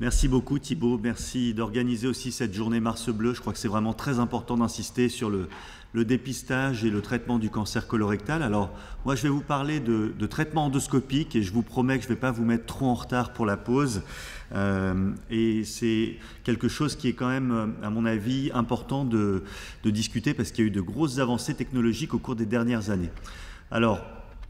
Merci beaucoup Thibaut, merci d'organiser aussi cette journée Mars Bleu. Je crois que c'est vraiment très important d'insister sur le dépistage et le traitement du cancer colorectal. Alors moi je vais vous parler de traitement endoscopique et je vous promets que je ne vais pas vous mettre trop en retard pour la pause. Et c'est quelque chose qui est quand même, à mon avis, important de discuter parce qu'il y a eu de grosses avancées technologiques au cours des dernières années. Alors,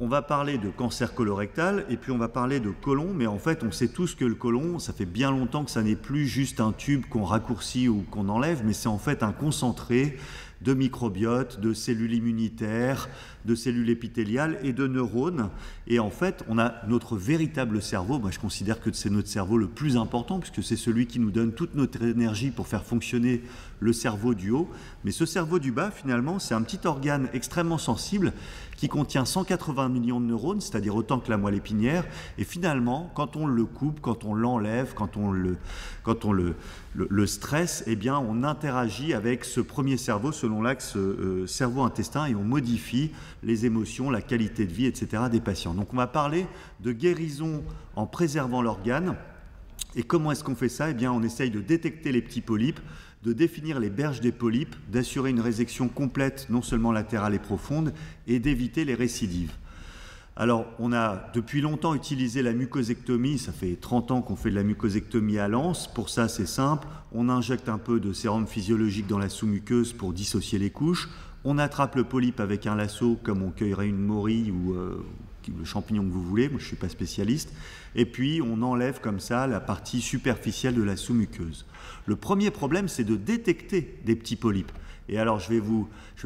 on va parler de cancer colorectal et puis on va parler de côlon, mais en fait on sait tous que le côlon, ça fait bien longtemps que ça n'est plus juste un tube qu'on raccourcit ou qu'on enlève, mais c'est en fait un concentré de microbiote, de cellules immunitaires, de cellules épithéliales et de neurones. Et en fait, on a notre véritable cerveau. Moi, je considère que c'est notre cerveau le plus important, puisque c'est celui qui nous donne toute notre énergie pour faire fonctionner le cerveau du haut. Mais ce cerveau du bas, finalement, c'est un petit organe extrêmement sensible qui contient 180 millions de neurones, c'est-à-dire autant que la moelle épinière. Et finalement, quand on le coupe, quand on l'enlève, quand on le stresse, eh bien, on interagit avec ce premier cerveau selon l'axe cerveau-intestin et on modifie les émotions, la qualité de vie, etc. des patients. Donc on va parler de guérison en préservant l'organe. Et comment est-ce qu'on fait ça? Eh bien, on essaye de détecter les petits polypes, de définir les berges des polypes, d'assurer une résection complète, non seulement latérale et profonde, et d'éviter les récidives. Alors, on a depuis longtemps utilisé la mucosectomie, ça fait 30 ans qu'on fait de la mucosectomie à l'anse. Pour ça, c'est simple, on injecte un peu de sérum physiologique dans la sous-muqueuse pour dissocier les couches, on attrape le polype avec un lasso comme on cueillerait une morille ou le champignon que vous voulez, moi je ne suis pas spécialiste, et puis on enlève comme ça la partie superficielle de la sous-muqueuse. Le premier problème, c'est de détecter des petits polypes. Et alors je vais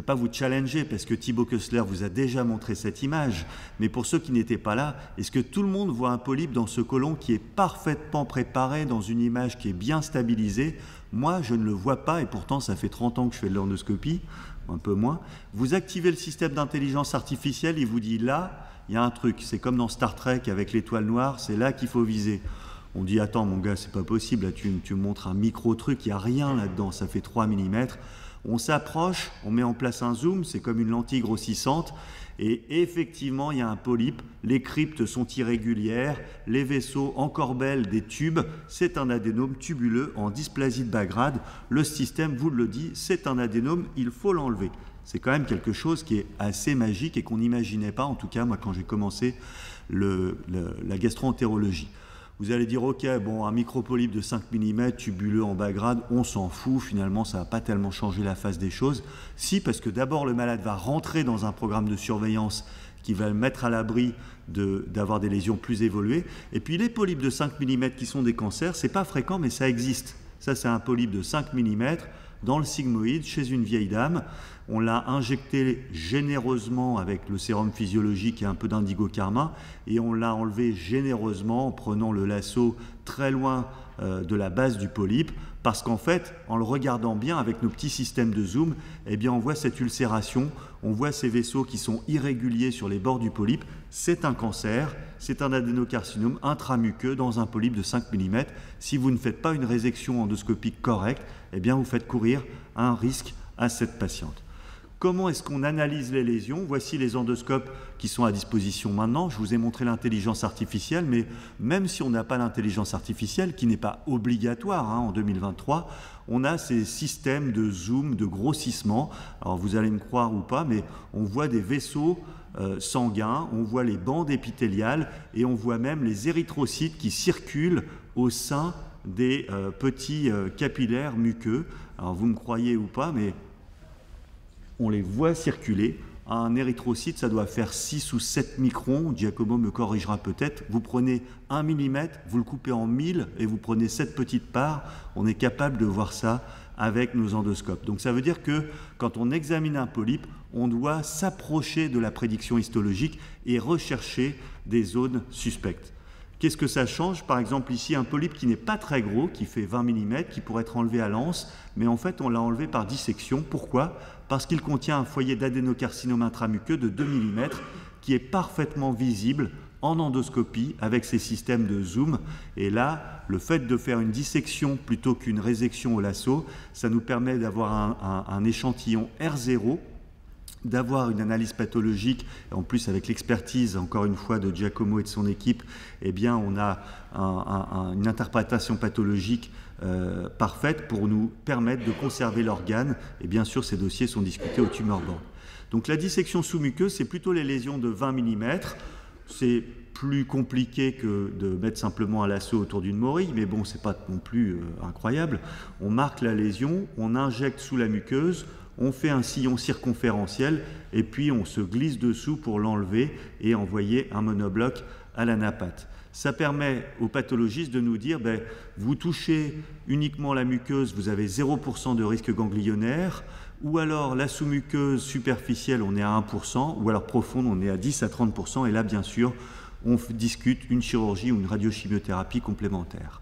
pas vous challenger parce que Thibaut Kessler vous a déjà montré cette image, mais pour ceux qui n'étaient pas là, est-ce que tout le monde voit un polype dans ce côlon qui est parfaitement préparé dans une image qui est bien stabilisée? Moi, je ne le vois pas et pourtant ça fait 30 ans que je fais de l'endoscopie, un peu moins. Vous activez le système d'intelligence artificielle, il vous dit là, il y a un truc, c'est comme dans Star Trek avec l'étoile noire, c'est là qu'il faut viser. On dit attends mon gars, c'est pas possible, là, tu me montres un micro truc, il n'y a rien là-dedans, ça fait 3 mm. On s'approche, on met en place un zoom, c'est comme une lentille grossissante, et effectivement, il y a un polype, les cryptes sont irrégulières, les vaisseaux encorbellent des tubes, c'est un adénome tubuleux en dysplasie de Bagrade. Le système vous le dit, c'est un adénome, il faut l'enlever. C'est quand même quelque chose qui est assez magique et qu'on n'imaginait pas, en tout cas, moi, quand j'ai commencé la gastro-entérologie. Vous allez dire, ok, bon, un micropolype de 5 mm, tubuleux en bas grade, on s'en fout, finalement, ça ne va pas tellement changer la face des choses. Si, parce que d'abord, le malade va rentrer dans un programme de surveillance qui va le mettre à l'abri d'avoir des lésions plus évoluées. Et puis, les polypes de 5 mm qui sont des cancers, ce n'est pas fréquent, mais ça existe. Ça, c'est un polype de 5 mm dans le sigmoïde, chez une vieille dame. On l'a injecté généreusement avec le sérum physiologique et un peu d'indigo-carmin, et on l'a enlevé généreusement en prenant le lasso très loin de la base du polype, parce qu'en fait, en le regardant bien avec nos petits systèmes de zoom, eh bien on voit cette ulcération, on voit ces vaisseaux qui sont irréguliers sur les bords du polype. C'est un cancer, c'est un adénocarcinome intramuqueux dans un polype de 5 mm. Si vous ne faites pas une résection endoscopique correcte, eh bien vous faites courir un risque à cette patiente. Comment est-ce qu'on analyse les lésions? Voici les endoscopes qui sont à disposition maintenant. Je vous ai montré l'intelligence artificielle, mais même si on n'a pas l'intelligence artificielle, qui n'est pas obligatoire en 2023, on a ces systèmes de zoom, de grossissement. Alors vous allez me croire ou pas, mais on voit des vaisseaux sanguins, on voit les bandes épithéliales et on voit même les érythrocytes qui circulent au sein des petits capillaires muqueux. Alors vous me croyez ou pas, mais on les voit circuler. Un érythrocyte, ça doit faire 6 ou 7 microns. Giacomo me corrigera peut-être. Vous prenez 1 mm, vous le coupez en 1000 et vous prenez cette petite part. On est capable de voir ça avec nos endoscopes. Donc ça veut dire que quand on examine un polype, on doit s'approcher de la prédiction histologique et rechercher des zones suspectes. Qu'est-ce que ça change? Par exemple, ici, un polype qui n'est pas très gros, qui fait 20 mm, qui pourrait être enlevé à l'anse, mais en fait, on l'a enlevé par dissection. Pourquoi? Parce qu'il contient un foyer d'adénocarcinome intramuqueux de 2 mm qui est parfaitement visible en endoscopie avec ces systèmes de zoom. Et là, le fait de faire une dissection plutôt qu'une résection au lasso, ça nous permet d'avoir un échantillon R0 d'avoir une analyse pathologique, en plus avec l'expertise, encore une fois, de Giacomo et de son équipe, eh bien, on a une interprétation pathologique parfaite pour nous permettre de conserver l'organe. Et bien sûr, ces dossiers sont discutés au tumor board. Donc la dissection sous-muqueuse, c'est plutôt les lésions de 20 mm. C'est plus compliqué que de mettre simplement un lasso autour d'une morille, mais bon, c'est pas non plus incroyable. On marque la lésion, on injecte sous la muqueuse, on fait un sillon circonférentiel et puis on se glisse dessous pour l'enlever et envoyer un monobloc à l'anapathe. Ça permet aux pathologistes de nous dire, ben, vous touchez uniquement la muqueuse, vous avez 0% de risque ganglionnaire, ou alors la sous-muqueuse superficielle, on est à 1%, ou alors profonde, on est à 10 à 30%, et là, bien sûr, on discute une chirurgie ou une radiochimiothérapie complémentaire.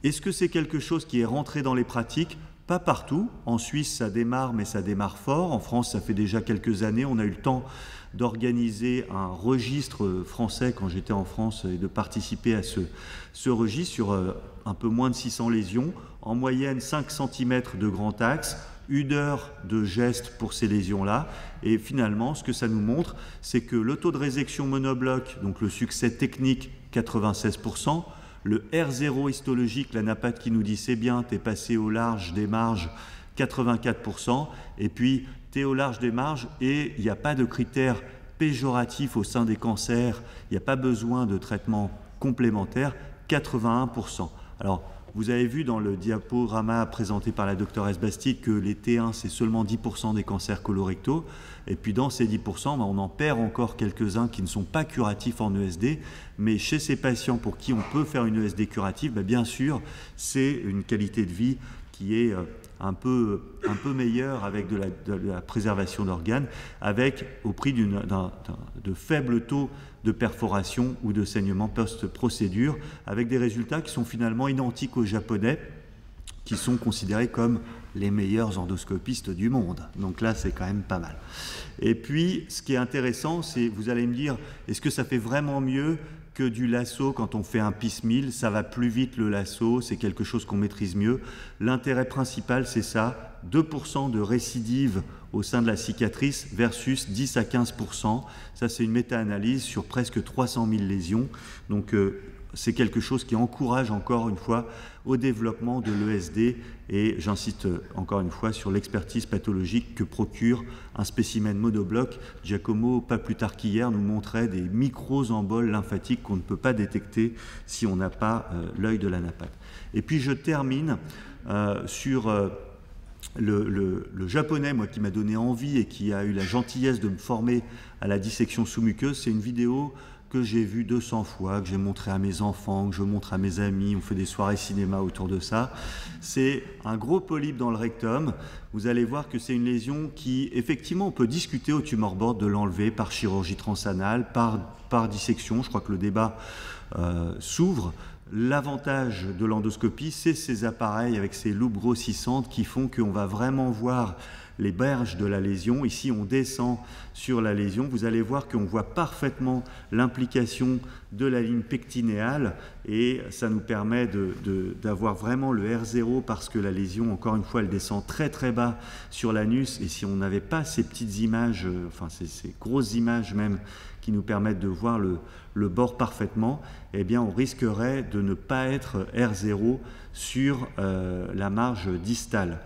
Est-ce que c'est quelque chose qui est rentré dans les pratiques ? Pas partout. En Suisse, ça démarre, mais ça démarre fort. En France, ça fait déjà quelques années. On a eu le temps d'organiser un registre français quand j'étais en France et de participer à ce registre sur un peu moins de 600 lésions. En moyenne, 5 cm de grand axe, 1 heure de geste pour ces lésions-là. Et finalement, ce que ça nous montre, c'est que le taux de résection monobloc, donc le succès technique, 96%, le R0 histologique, l'anapathe qui nous dit c'est bien, t'es passé au large des marges, 84%, et puis t'es au large des marges et il n'y a pas de critères péjoratifs au sein des cancers, il n'y a pas besoin de traitement complémentaire, 81%. Alors, vous avez vu dans le diaporama présenté par la doctoresse Bastide que les T1, c'est seulement 10% des cancers colorectaux. Et puis dans ces 10%, on en perd encore quelques-uns qui ne sont pas curatifs en ESD. Mais chez ces patients pour qui on peut faire une ESD curative, bien sûr, c'est une qualité de vie qui est un peu meilleure avec de la préservation d'organes, avec au prix de faibles taux de perforation ou de saignement post-procédure, avec des résultats qui sont finalement identiques aux Japonais, qui sont considérés comme les meilleurs endoscopistes du monde. Donc là, c'est quand même pas mal. Et puis, ce qui est intéressant, c'est, vous allez me dire, est-ce que ça fait vraiment mieux que du lasso quand on fait un piecemeal? Ça va plus vite le lasso, c'est quelque chose qu'on maîtrise mieux. L'intérêt principal, c'est ça, 2% de récidive au sein de la cicatrice versus 10 à 15%. Ça, c'est une méta-analyse sur presque 300 000 lésions. Donc, c'est quelque chose qui encourage encore une fois au développement de l'ESD et j'insiste encore une fois sur l'expertise pathologique que procure un spécimen monobloc. Giacomo, pas plus tard qu'hier, nous montrait des micro-emboles lymphatiques qu'on ne peut pas détecter si on n'a pas l'œil de l'anapathe. Et puis je termine sur le japonais, moi, qui m'a donné envie et qui a eu la gentillesse de me former à la dissection sous-muqueuse. C'est une vidéo que j'ai vue 200 fois, que j'ai montré à mes enfants, que je montre à mes amis, on fait des soirées cinéma autour de ça. C'est un gros polype dans le rectum. Vous allez voir que c'est une lésion qui, effectivement, on peut discuter au tumor board de l'enlever par chirurgie transanale, par dissection. Je crois que le débat s'ouvre. L'avantage de l'endoscopie, c'est ces appareils avec ces loupes grossissantes qui font qu'on va vraiment voir les berges de la lésion. Ici, on descend sur la lésion. Vous allez voir qu'on voit parfaitement l'implication de la ligne pectinéale et ça nous permet d'avoir vraiment le R0 parce que la lésion, encore une fois, elle descend très très bas sur l'anus et si on n'avait pas ces petites images, enfin ces grosses images même qui nous permettent de voir le bord parfaitement, eh bien on risquerait de ne pas être R0 sur la marge distale.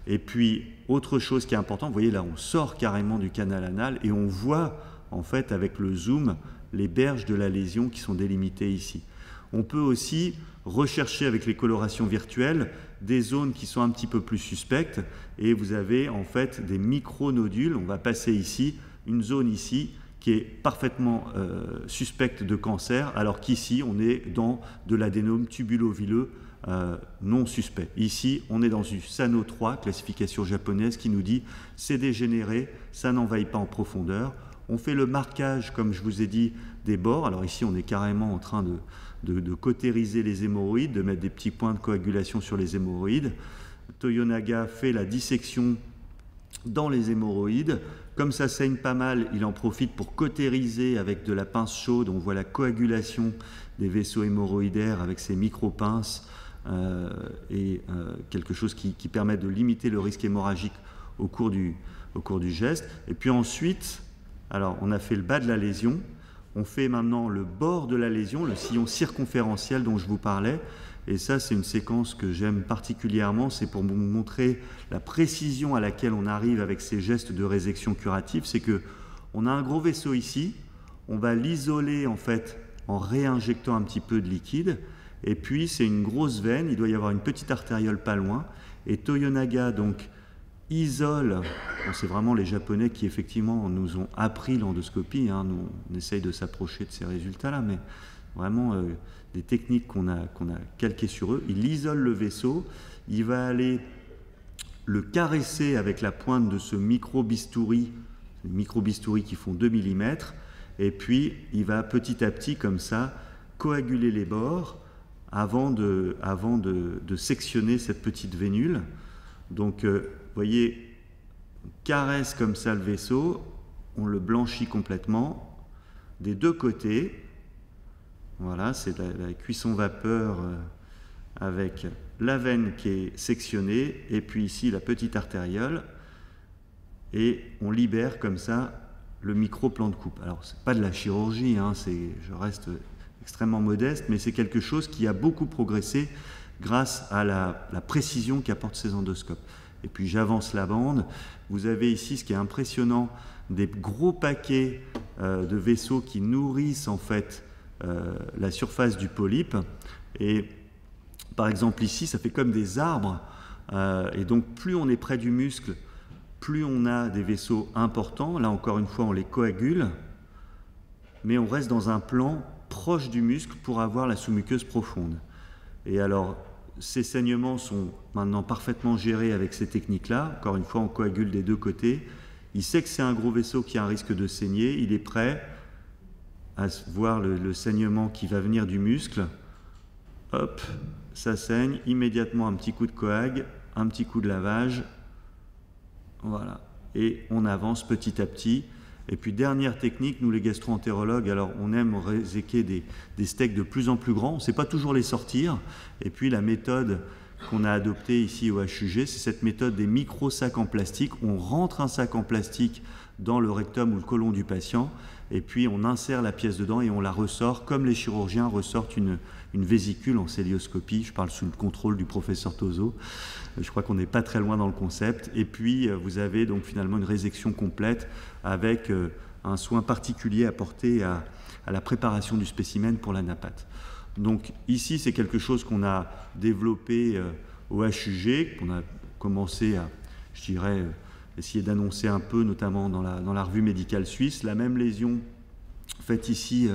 Et puis, autre chose qui est importante, vous voyez là, on sort carrément du canal anal et on voit en fait avec le zoom les berges de la lésion qui sont délimitées ici. On peut aussi rechercher avec les colorations virtuelles des zones qui sont un petit peu plus suspectes et vous avez en fait des micro-nodules. On va passer ici, une zone ici qui est parfaitement suspecte de cancer, alors qu'ici on est dans de l'adénome tubulo-vileux non suspect. Ici, on est dans une SANO 3, classification japonaise, qui nous dit c'est dégénéré, ça n'envahit pas en profondeur. On fait le marquage, comme je vous ai dit, des bords. Alors ici, on est carrément en train de cautériser les hémorroïdes, de mettre des petits points de coagulation sur les hémorroïdes. Toyonaga fait la dissection dans les hémorroïdes. Comme ça saigne pas mal, il en profite pour cautériser avec de la pince chaude. On voit la des vaisseaux hémorroïdaires avec ces micro-pinces quelque chose qui permet de limiter le risque hémorragique au cours du au cours du geste. Et puis ensuite, alors on a fait le bas de la lésion, on fait maintenant le bord de la lésion, le sillon circonférentiel dont je vous parlais. Et ça, c'est une séquence que j'aime particulièrement, c'est pour vous montrer la précision à laquelle on arrive avec ces gestes de résection curative. C'est que on a un gros vaisseau ici, on va l'isoler en fait en réinjectant un petit peu de liquide, et puis c'est une grosse veine, il doit y avoir une petite artériole pas loin, et Toyonaga donc isole, bon, c'est vraiment les Japonais qui effectivement nous ont appris l'endoscopie, hein, nous on essaye de s'approcher de ces résultats-là, mais vraiment des techniques qu'on a calquées sur eux. Il isole le vaisseau, il va aller le caresser avec la pointe de ce micro-bistouri, les micro-bistouris qui font 2 mm, et puis il va petit à petit comme ça coaguler les bords avant de sectionner cette petite vénule. Donc vous voyez, on caresse comme ça le vaisseau, on le blanchit complètement des deux côtés. Voilà, c'est la cuisson vapeur avec la veine qui est sectionnée, et puis ici la petite artériole, et on libère comme ça le micro-plan de coupe. Alors, ce n'est pas de la chirurgie, hein, je reste extrêmement modeste, mais c'est quelque chose qui a beaucoup progressé grâce à la précision qu'apportent ces endoscopes. Et puis j'avance la bande. Vous avez ici, ce qui est impressionnant, des gros paquets de vaisseaux qui nourrissent en fait la surface du polype. Et par exemple ici, ça fait comme des arbres. Et donc plus on est près du muscle, plus on a des vaisseaux importants. Là encore une fois, on les coagule, mais on reste dans un plan proche du muscle pour avoir la sous-muqueuse profonde. Et alors, ces saignements sont maintenant parfaitement gérés avec ces techniques-là. Encore une fois, on coagule des deux côtés. Il sait que c'est un gros vaisseau qui a un risque de saigner. Il est prêt à voir le saignement qui va venir du muscle. Hop, ça saigne. Immédiatement, un petit coup de coag, un petit coup de lavage. Voilà. Et on avance petit à petit. Et puis, dernière technique, nous les gastro-entérologues, alors on aime réséquer des steaks de plus en plus grands. On ne sait pas toujours les sortir. Et puis, la méthode qu'on a adoptée ici au HUG, c'est cette méthode des micro-sacs en plastique. On rentre un sac en plastique dans le rectum ou le côlon du patient, et puis on insère la pièce dedans et on la ressort, comme les chirurgiens ressortent une vésicule en célioscopie. Je parle sous le contrôle du professeur Tozo. Je crois qu'on n'est pas très loin dans le concept. Et puis, vous avez donc finalement une résection complète avec un soin particulier apporté à la préparation du spécimen pour la napate. Donc ici, c'est quelque chose qu'on a développé au HUG, qu'on a commencé à, je dirais, essayer d'annoncer un peu, notamment dans la revue médicale suisse. La même lésion faite ici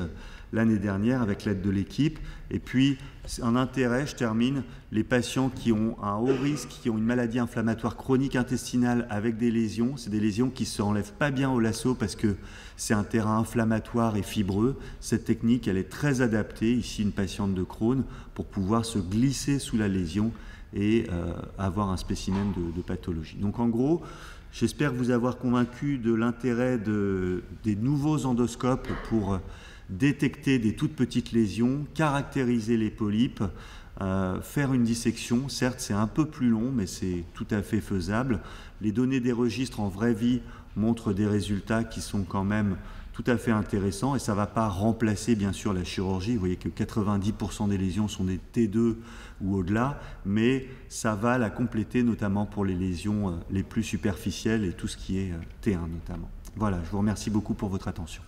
l'année dernière avec l'aide de l'équipe. Et puis, un intérêt, je termine, les patients qui ont un haut risque, qui ont une maladie inflammatoire chronique intestinale avec des lésions, c'est des lésions qui ne se enlèvent pas bien au lasso parce que c'est un terrain inflammatoire et fibreux. Cette technique, elle est très adaptée, ici une patiente de Crohn, pour pouvoir se glisser sous la lésion et avoir un spécimen de pathologie. Donc en gros, j'espère vous avoir convaincu de l'intérêt des nouveaux endoscopes pour détecter des toutes petites lésions, caractériser les polypes, faire une dissection. Certes, c'est un peu plus long, mais c'est tout à fait faisable. Les données des registres en vraie vie montrent des résultats qui sont quand même tout à fait intéressants, et ça ne va pas remplacer bien sûr la chirurgie. Vous voyez que 90% des lésions sont des T2 ou au-delà, mais ça va la compléter, notamment pour les lésions les plus superficielles et tout ce qui est T1 notamment. Voilà, je vous remercie beaucoup pour votre attention.